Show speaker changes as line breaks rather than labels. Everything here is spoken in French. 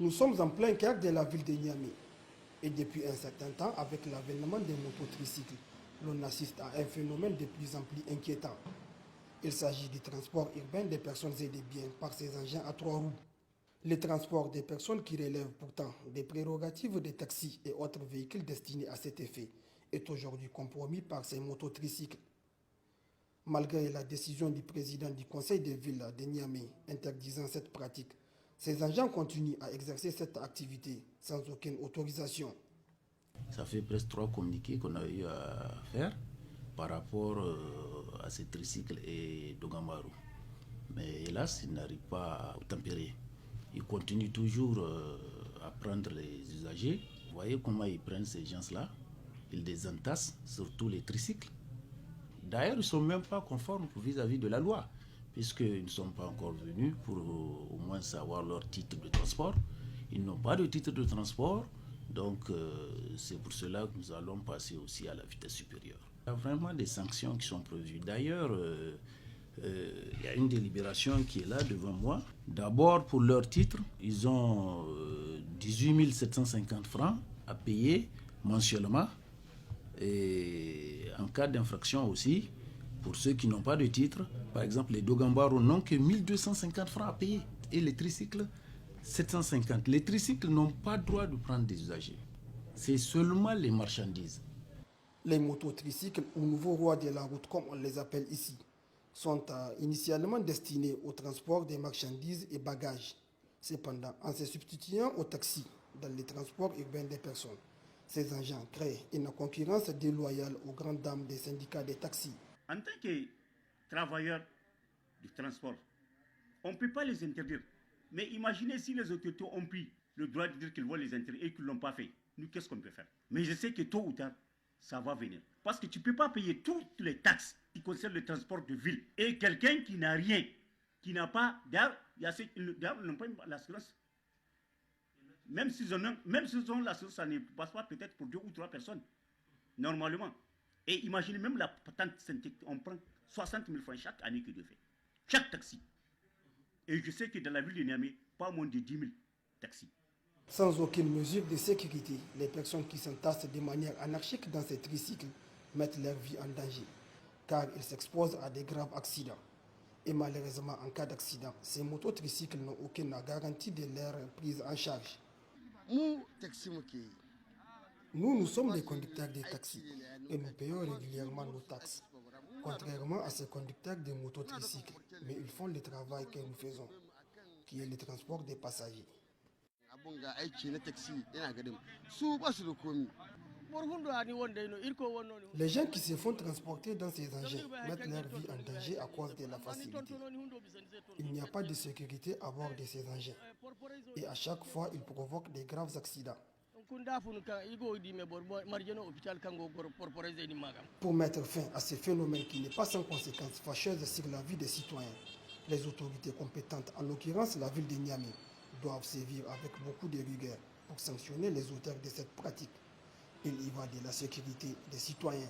Nous sommes en plein cœur de la ville de Niamey. Et depuis un certain temps, avec l'avènement des mototricycles, l'on assiste à un phénomène de plus en plus inquiétant. Il s'agit du transport urbain des personnes et des biens par ces engins à trois roues. Le transport des personnes qui relèvent pourtant des prérogatives des taxis et autres véhicules destinés à cet effet est aujourd'hui compromis par ces mototricycles. Malgré la décision du président du conseil de ville de Niamey interdisant cette pratique, ces engins continuent à exercer cette activité sans aucune autorisation.
Ça fait presque 3 communiqués qu'on a eu à faire par rapport à ces tricycles et Dogamaru. Mais hélas, ils n'arrivent pas à tempérer. Ils continuent toujours à prendre les usagers. Vous voyez comment ils prennent ces gens-là. Ils les entassent, surtout les tricycles. D'ailleurs, ils ne sont même pas conformes vis-à-vis de la loi, puisqu'ils ne sont pas encore venus pour au moins savoir leur titre de transport. Ils n'ont pas de titre de transport, donc c'est pour cela que nous allons passer aussi à la vitesse supérieure. Il y a vraiment des sanctions qui sont prévues. D'ailleurs, il y a une délibération qui est là devant moi. D'abord, pour leur titre, ils ont 18 750 francs à payer mensuellement. Et en cas d'infraction aussi, pour ceux qui n'ont pas de titre, par exemple les Dogambaro n'ont que 1250 francs à payer et les tricycles 750. Les tricycles n'ont pas droit de prendre des usagers. C'est seulement les marchandises.
Les mototricycles, ou nouveaux rois de la route comme on les appelle ici, sont initialement destinés au transport des marchandises et bagages. Cependant, en se substituant aux taxis dans les transports urbains des personnes, ces engins créent une concurrence déloyale aux grandes dames des syndicats des taxis.
En tant que travailleurs du transport, on ne peut pas les interdire. Mais imaginez si les autorités ont pris le droit de dire qu'ils vont les interdire et qu'ils ne l'ont pas fait. Nous, qu'est-ce qu'on peut faire? Mais je sais que tôt ou tard, ça va venir. Parce que tu ne peux pas payer toutes les taxes qui concernent le transport de ville. Et quelqu'un qui n'a rien, qui n'a pas... D'ailleurs, ils n'ont pas l'assurance. Même s'ils ont l'assurance, ça ne passe pas peut-être pour 2 ou 3 personnes, normalement. Et imaginez même la patente synthétique, on prend 60 000 francs chaque année que de fait. Chaque taxi. Et je sais que dans la ville de Niamey, pas moins de 10 000 taxis.
Sans aucune mesure de sécurité, les personnes qui s'entassent de manière anarchique dans ces tricycles mettent leur vie en danger, car ils s'exposent à de graves accidents. Et malheureusement, en cas d'accident, ces mototricycles n'ont aucune garantie de leur prise en charge. Nous sommes des conducteurs de taxis et nous payons régulièrement nos taxes, contrairement à ces conducteurs de mototricycles, mais ils font le travail que nous faisons, qui est le transport des passagers. Les gens qui se font transporter dans ces engins mettent leur vie en danger à cause de la facilité. Il n'y a pas de sécurité à bord de ces engins et à chaque fois, ils provoquent de graves accidents. Pour mettre fin à ce phénomène qui n'est pas sans conséquences fâcheuses sur la vie des citoyens, les autorités compétentes, en l'occurrence la ville de Niamey, doivent sévir avec beaucoup de rigueur pour sanctionner les auteurs de cette pratique. Il y va de la sécurité des citoyens.